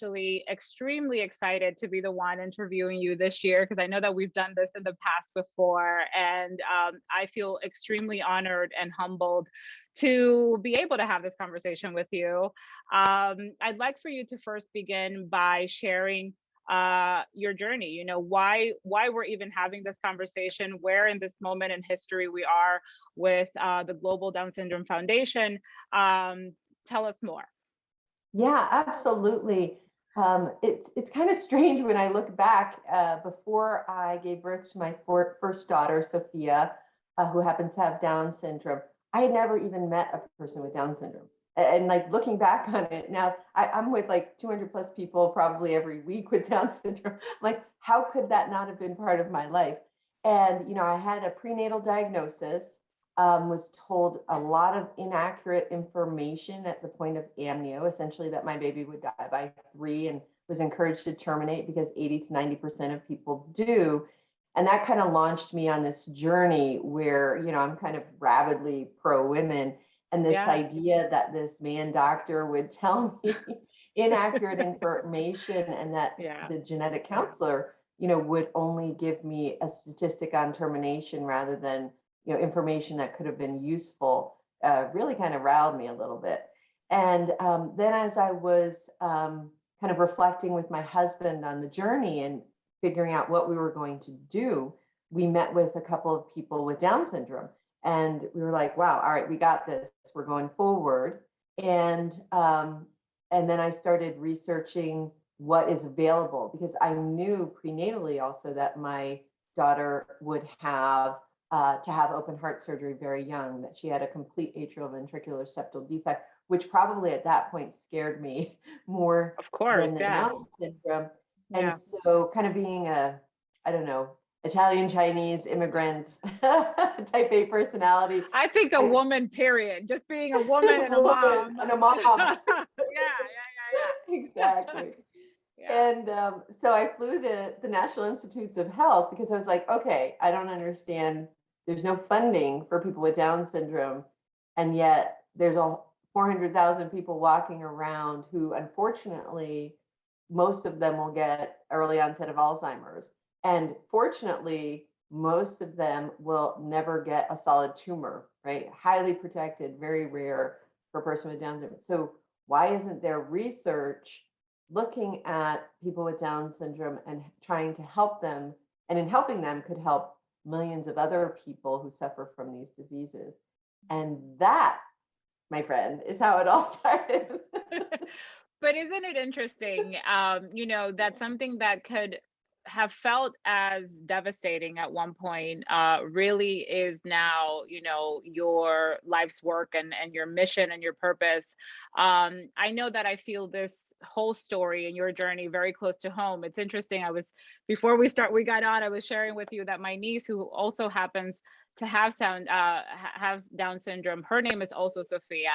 actually extremely excited to be the one interviewing you this year, because I know that we've done this in the past before. And I feel extremely honored and humbled to be able to have this conversation with you. I'd like for you to first begin by sharing your journey, why we're even having this conversation, where in this moment in history we are with the Global Down Syndrome Foundation. Tell us more. Yeah, absolutely. It's kind of strange when I look back. Before I gave birth to my first daughter, Sophia, who happens to have Down syndrome, I had never even met a person with Down syndrome. And like looking back on it now, I'm with like 200 plus people probably every week with Down syndrome. Like, how could that not have been part of my life? And I had a prenatal diagnosis. Was told a lot of inaccurate information at the point of amnio, essentially that my baby would die by 3, and was encouraged to terminate because 80 to 90% of people do. And that kind of launched me on this journey where, I'm kind of rabidly pro women. And this idea that this man doctor would tell me inaccurate information, and that the genetic counselor, would only give me a statistic on termination rather than information that could have been useful, really kind of riled me a little bit. And then as I was kind of reflecting with my husband on the journey and figuring out what we were going to do, we met with a couple of people with Down syndrome. And we were like, wow, all right, we got this. We're going forward. And then I started researching what is available, because I knew prenatally also that my daughter would have to have open heart surgery very young, that she had a complete atrial ventricular septal defect, which probably at that point scared me more than the Down syndrome. And so kind of being Italian Chinese immigrant type A personality. I think a woman, period. Just being a woman and a mom. And a mom. Yeah. Exactly. And so I flew to the National Institutes of Health, because I was like, okay, I don't understand. There's no funding for people with Down syndrome. And yet there's 400,000 people walking around who, unfortunately, most of them will get early onset of Alzheimer's. And fortunately, most of them will never get a solid tumor, right? Highly protected, very rare for a person with Down syndrome. So why isn't there research looking at people with Down syndrome and trying to help them? And in helping them could help millions of other people who suffer from these diseases. And that, my friend, is how it all started. But isn't it interesting, that something that could have felt as devastating at one point really is now, your life's work and your mission and your purpose. I know that I feel this whole story and your journey very close to home. It's interesting. Before we got on, I was sharing with you that my niece, who also happens to have Down syndrome, her name is also Sophia,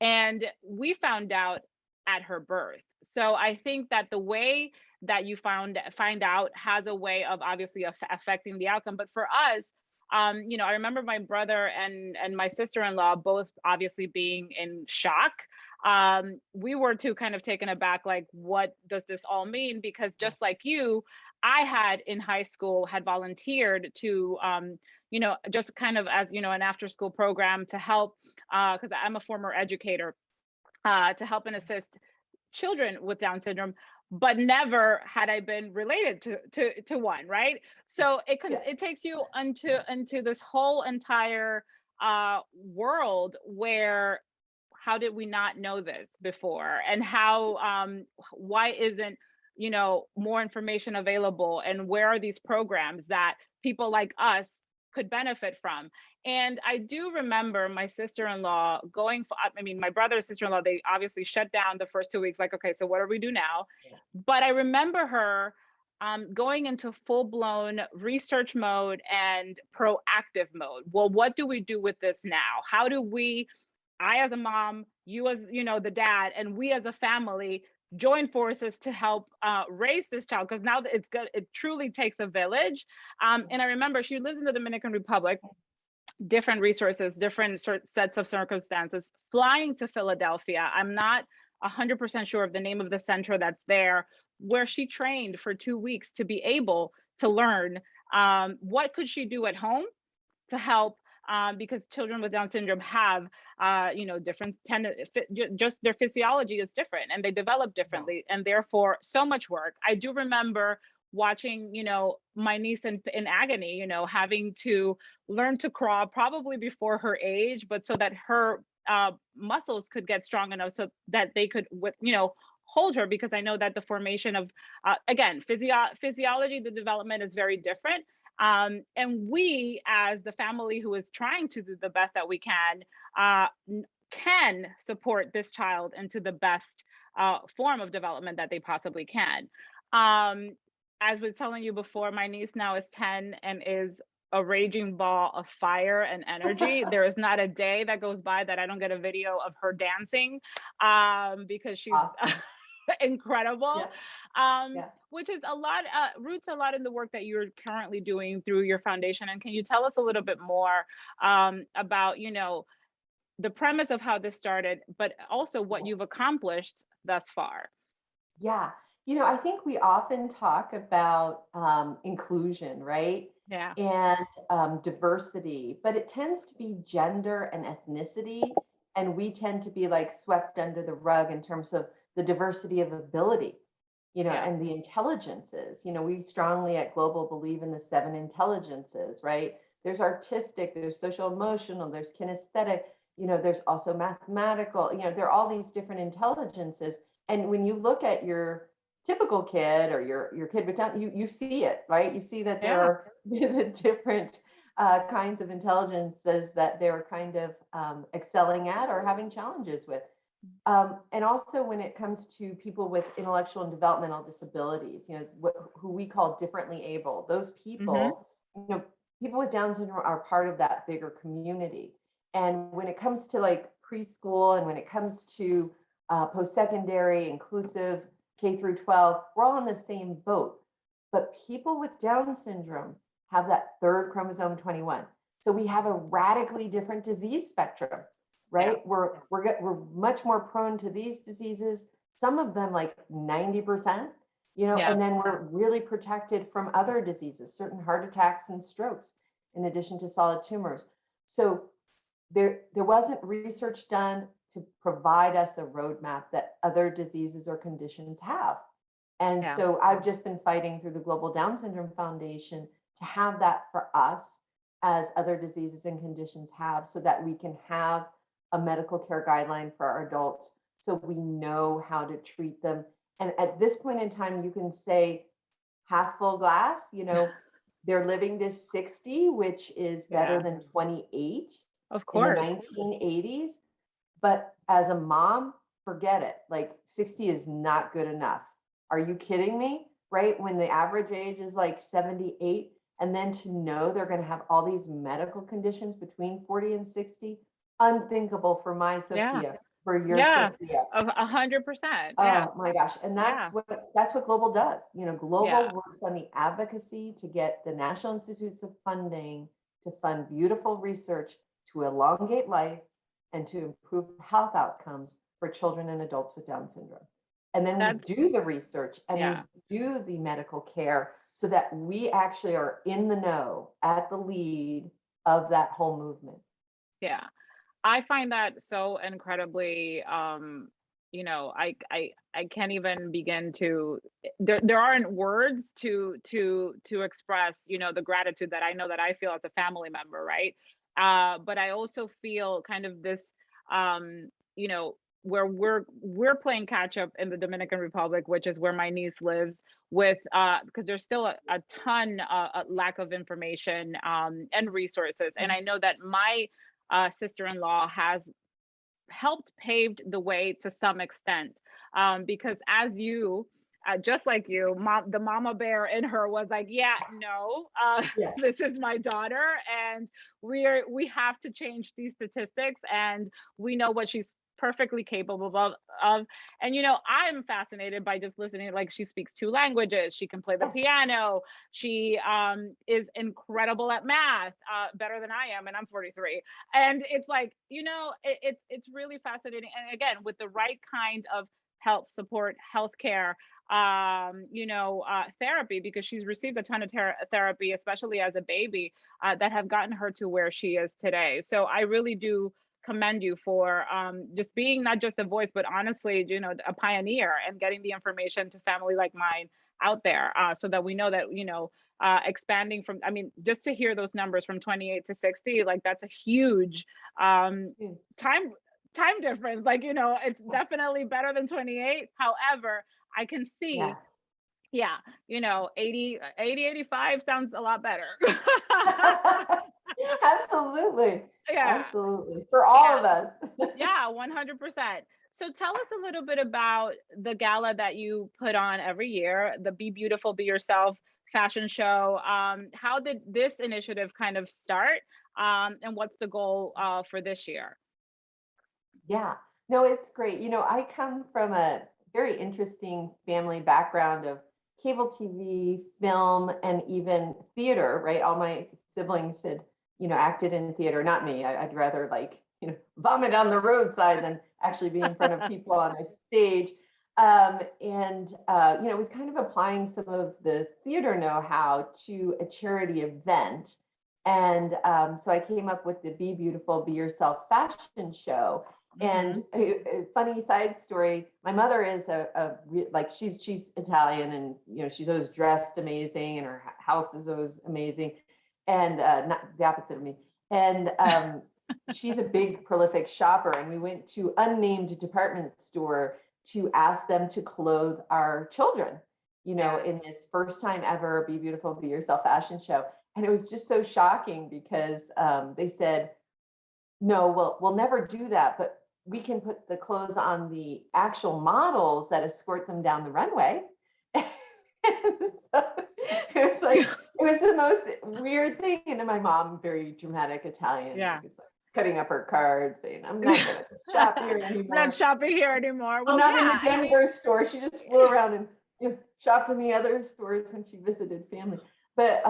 and we found out at her birth. So I think that the way that you find out has a way of obviously affecting the outcome. But for us, I remember my brother and my sister-in-law both obviously being in shock. We were too kind of taken aback, like, what does this all mean? Because just like you, I had in high school had volunteered to, just kind of as, an after school program to help, because I'm a former educator, to help and assist children with Down syndrome, but never had I been related to one, right? So it takes you into this whole entire world where, how did we not know this before? And how why isn't more information available? And where are these programs that people like us could benefit from? And I do remember my sister-in-law my brother and sister-in-law, they obviously shut down the first 2 weeks, like, okay, so what do we do now? Yeah. But I remember her going into full-blown research mode and proactive mode. Well, what do we do with this now? How do I as a mom, you as, the dad, and we as a family join forces to help raise this child? Because now that it truly takes a village. And I remember she lives in the Dominican Republic, different resources, different sets of circumstances, flying to Philadelphia. I'm not 100% sure of the name of the center that's there, where she trained for 2 weeks to be able to learn what could she do at home to help, because children with Down syndrome have, different just their physiology is different and they develop Yeah. differently, and therefore so much work. I do remember watching, my niece in agony, having to learn to crawl probably before her age, but so that her muscles could get strong enough so that they could, hold her, because I know that the formation of, again, physiology, the development is very different. And we, as the family who is trying to do the best that we can support this child into the best form of development that they possibly can. Um, as was telling you before, my niece now is 10 and is a raging ball of fire and energy. There is not a day that goes by that I don't get a video of her dancing, because she's Awesome. incredible. Yeah. Yeah. Which is a lot, roots a lot in the work that you're currently doing through your foundation. And can you tell us a little bit more about, the premise of how this started, but also what Yes. you've accomplished thus far? Yeah. I think we often talk about inclusion, right? Yeah. And diversity, but it tends to be gender and ethnicity. And we tend to be like swept under the rug in terms of the diversity of ability, Yeah. and the intelligences. We strongly at Global believe in the 7 intelligences, right? There's artistic, there's social emotional, there's kinesthetic, there's also mathematical, there are all these different intelligences. And when you look at your typical kid or your kid with Down, you see it, right? You see that there Yeah. are the different kinds of intelligences that they're kind of excelling at or having challenges with. And also when it comes to people with intellectual and developmental disabilities, who we call differently able, those Mm-hmm. people, people with Down syndrome are part of that bigger community. And when it comes to like preschool and when it comes to post-secondary, inclusive, K through 12, we're all in the same boat. But people with Down syndrome have that third chromosome 21. So we have a radically different disease spectrum, Yeah. right? We're much more prone to these diseases, some of them like 90%, Yeah. and then we're really protected from other diseases, certain heart attacks and strokes, in addition to solid tumors. So there wasn't research done to provide us a roadmap that other diseases or conditions have. And Yeah. so I've just been fighting through the Global Down Syndrome Foundation to have that for us as other diseases and conditions have, so that we can have a medical care guideline for our adults so we know how to treat them. And at this point in time, you can say half full glass, they're living to 60, which is better Yeah. than 28 Of in the course. 1980s. But as a mom, forget it. Like 60 is not good enough. Are you kidding me? Right? When the average age is like 78, and then to know they're going to have all these medical conditions between 40 and 60, unthinkable for my Yeah. Sophia, for your Yeah. Sophia. Of 100%. Yeah. Oh my gosh. And Yeah. that's what Global does. Global Yeah. works on the advocacy to get the National Institutes of Funding to fund beautiful research to elongate life and to improve health outcomes for children and adults with Down syndrome. And then we That's, do the research and we yeah. do the medical care so that we actually are in the know, at the lead of that whole movement. Yeah. I find that so incredibly, I can't even begin to, there aren't words to express, the gratitude that I know that I feel as a family member, right? But I also feel kind of this, you know, where we're playing catch up in the Dominican Republic, which is where my niece lives, with because there's still a ton lack of information and resources. And I know that my sister-in-law has helped paved the way to some extent, because as you just like you, the mama bear in her was like, yeah, no, Yeah. this is my daughter, and we have to change these statistics, and we know what she's perfectly capable of. And, you know, I'm fascinated by just listening. Like, she speaks 2 languages, she can play the Yeah, piano, she is incredible at math, better than I am, and I'm 43. And it's like, you know, it's really fascinating. And again, with the right kind of help, support, healthcare, you know, therapy, because she's received a ton of therapy, especially as a baby, that have gotten her to where she is today. So I really do commend you for just being not just a voice, but honestly, you know, a pioneer, and getting the information to family like mine out there, so that we know that, you know, expanding from, I mean, just to hear those numbers from 28 to 60, like that's a huge mm, time difference. Like, you know, it's definitely better than 28. However, I can yeah. see, yeah, you know, 85 sounds a lot better. Absolutely. Yeah. Absolutely. For all of Yes. us. Yeah, 100%. So tell us a little bit about the gala that you put on every year, the Be Beautiful, Be Yourself fashion show. How did this initiative kind of start? And what's the goal for this year? Yeah. No, it's great. You know, I come from a very interesting family background of cable TV, film, and even theater, right? All my siblings had, you know, acted in theater. Not me. I'd rather like, you know, vomit on the roadside than actually be in front of people on a stage. You know, it was kind of applying some of the theater know-how to a charity event. So I came up with the Be Beautiful, Be Yourself fashion show. And Hmm. a funny side story, my mother is like she's Italian, and you know she's always dressed amazing and her house is always amazing, and not the opposite of me. And she's a big prolific shopper, and we went to unnamed department store to ask them to clothe our children, you know, Yeah. in this first time ever Be Beautiful, Be Yourself fashion show. And it was just so shocking because they said, no, we'll never do that, but we can put the clothes on the actual models that escort them down the runway. So it was like, it was the most weird thing. And then my mom, very dramatic Italian, like Yeah. it's like cutting up her card, saying, I'm not going to shop here Not anymore. shopping here anymore. Well, Well, not in the yeah, I mean, Denver store. She just flew around and, you know, shopped in the other stores when she visited family. But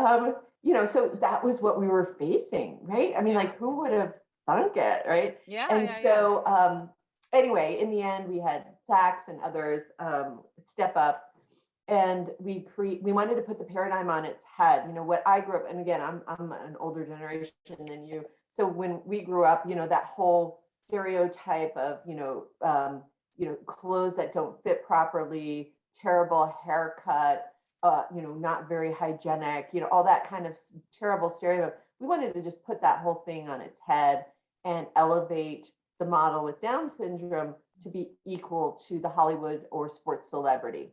you know, so that was what we were facing, right? I mean, yeah, like who would have thunk it, right? yeah, And yeah, yeah. so anyway, in the end, we had Saks and others step up, and we wanted to put the paradigm on its head. You know, what I grew up, and again, I'm an older generation than you. So when we grew up, you know, that whole stereotype of, you know, clothes that don't fit properly, terrible haircut, you know, not very hygienic, you know, all that kind of terrible stereotype. We wanted to just put that whole thing on its head and elevate the model with Down syndrome to be equal to the Hollywood or sports celebrity.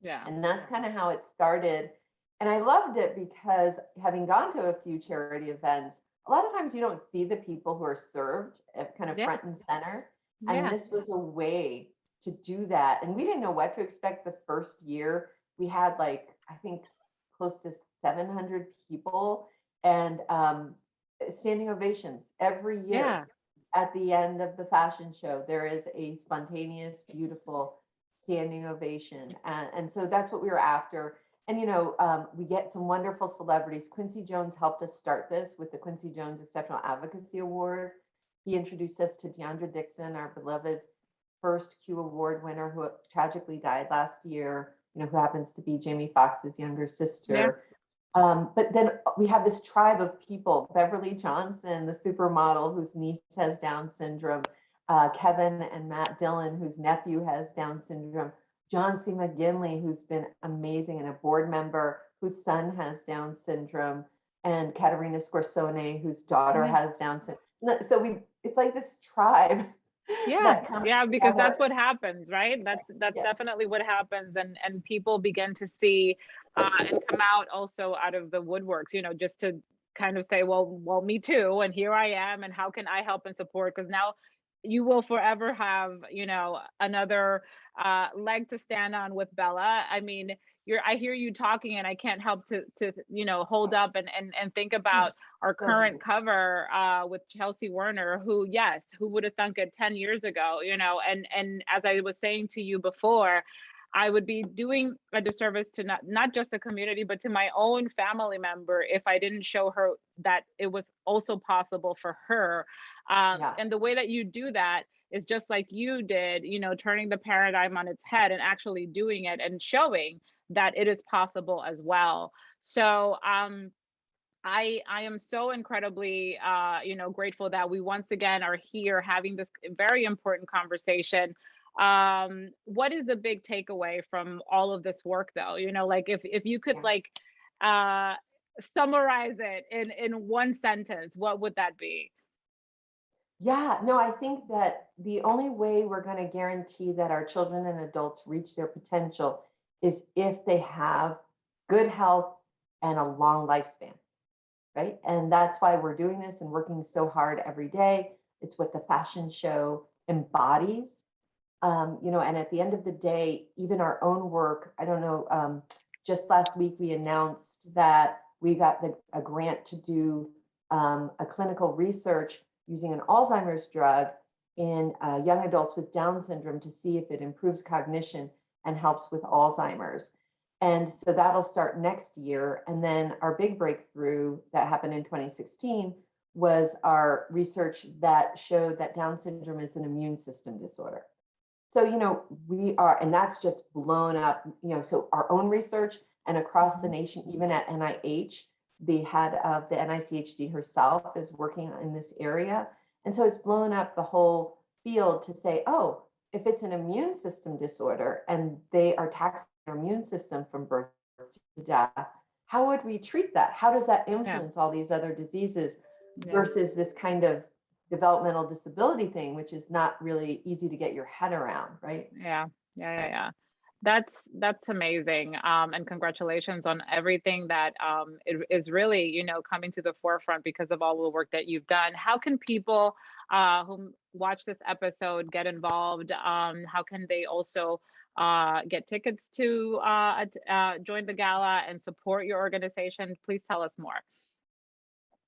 Yeah. And that's kind of how it started. And I loved it because having gone to a few charity events, a lot of times you don't see the people who are served at kind of Yeah. front and center. And Yeah. this was a way to do that. And we didn't know what to expect the first year. We had like, I think, close to 700 people, and standing ovations every Yeah. year. At the end of the fashion show, there is a spontaneous, beautiful standing ovation. And so that's what we were after. And, you know, we get some wonderful celebrities. Quincy Jones helped us start this with the Quincy Jones Exceptional Advocacy Award. He introduced us to Deandra Dixon, our beloved first Q Award winner, who tragically died last year, you know, who happens to be Jamie Foxx's younger Yeah. sister. But then we have this tribe of people: Beverly Johnson, the supermodel whose niece has Down syndrome, Kevin and Matt Dillon, whose nephew has Down syndrome, John C. McGinley, who's been amazing and a board member, whose son has Down syndrome, and Katerina Scorsone, whose daughter Yeah. has Down syndrome. So it's like this tribe Yeah, that comes yeah, because that's together. what happens, right? That's Yeah, definitely what happens, and people begin to see and come out also out of the woodworks, you know, just to kind of say, well, me too, and here I am, and how can I help and support? Because now you will forever have, you know, another leg to stand on with Bella. I mean, I hear you talking, and I can't help to hold up and think about our So current beautiful. cover with Chelsea Werner, who would have thunk it 10 years ago, and as I was saying to you before, I would be doing a disservice to not just the community, but to my own family member if I didn't show her that it was also possible for her. Yeah. And the way that you do that is just like you did, turning the paradigm on its head and actually doing it and showing that it is possible as well. So I am so incredibly grateful that we once again are here having this very important conversation. What is the big takeaway from all of this work though? Like if you could Yeah. like uh summarize it in one sentence, what would that be? Yeah, no, I think that the only way we're going to guarantee that our children and adults reach their potential is if they have good health and a long lifespan, right? And that's why we're doing this and working so hard every day. It's what the fashion show embodies. And at the end of the day, even our own work, I don't know, just last week we announced that we got a grant to do a clinical research using an Alzheimer's drug in young adults with Down syndrome to see if it improves cognition and helps with Alzheimer's. And so that'll start next year. And then our big breakthrough that happened in 2016 was our research that showed that Down syndrome is an immune system disorder. So, we are, and that's just blown up, so our own research and across the Mhm. nation, even at NIH, the head of the NICHD herself is working in this area. And so it's blown up the whole field to say, oh, if it's an immune system disorder and they are taxing their immune system from birth to death, how would we treat that? How does that Yeah, influence all these other diseases yeah. versus this kind of developmental disability thing, which is not really easy to get your head around, right? Yeah. That's amazing. And congratulations on everything that is really, coming to the forefront because of all the work that you've done. How can people who watch this episode get involved? How can they also get tickets to join the gala and support your organization? Please tell us more.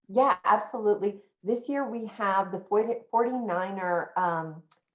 Yeah, absolutely. This year we have the 49er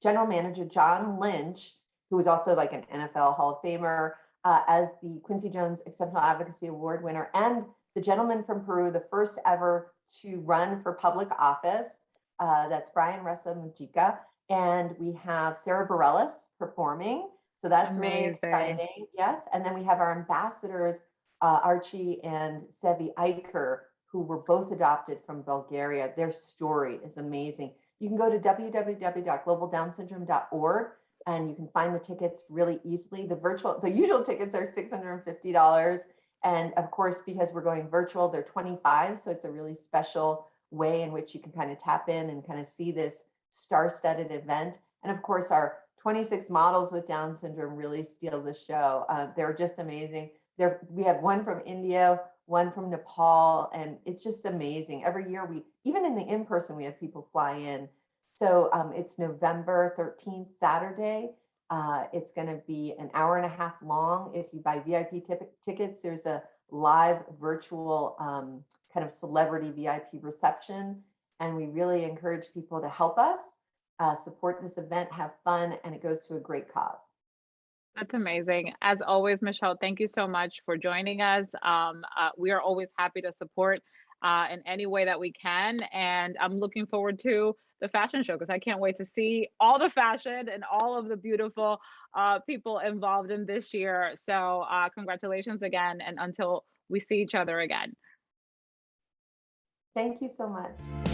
general manager, John Lynch, who is also like an NFL Hall of Famer, as the Quincy Jones Exceptional Advocacy Award winner, and the gentleman from Peru, the first ever to run for public office. That's Brian Ressa Mujica. And we have Sara Bareilles performing. So that's really Amazing. exciting. Yes. And then we have our ambassadors, Archie and Sevi Eicher, who were both adopted from Bulgaria. Their story is amazing. You can go to www.globaldownsyndrome.org and you can find the tickets really easily. The usual tickets are $650. And of course, because we're going virtual, they're 25. So it's a really special way in which you can kind of tap in and kind of see this star-studded event. And of course, our 26 models with Down syndrome really steal the show. They're just amazing. We have one from India, one from Nepal, and it's just amazing. Every year even in the in-person, we have people fly in. So it's November 13th, Saturday. It's going to be an hour and a half long. If you buy VIP tickets, there's a live virtual kind of celebrity VIP reception. And we really encourage people to help us support this event, have fun, and it goes to a great cause. That's amazing. As always, Michelle, thank you so much for joining us. We are always happy to support in any way that we can. And I'm looking forward to the fashion show because I can't wait to see all the fashion and all of the beautiful people involved in this year. So congratulations again. And until we see each other again. Thank you so much.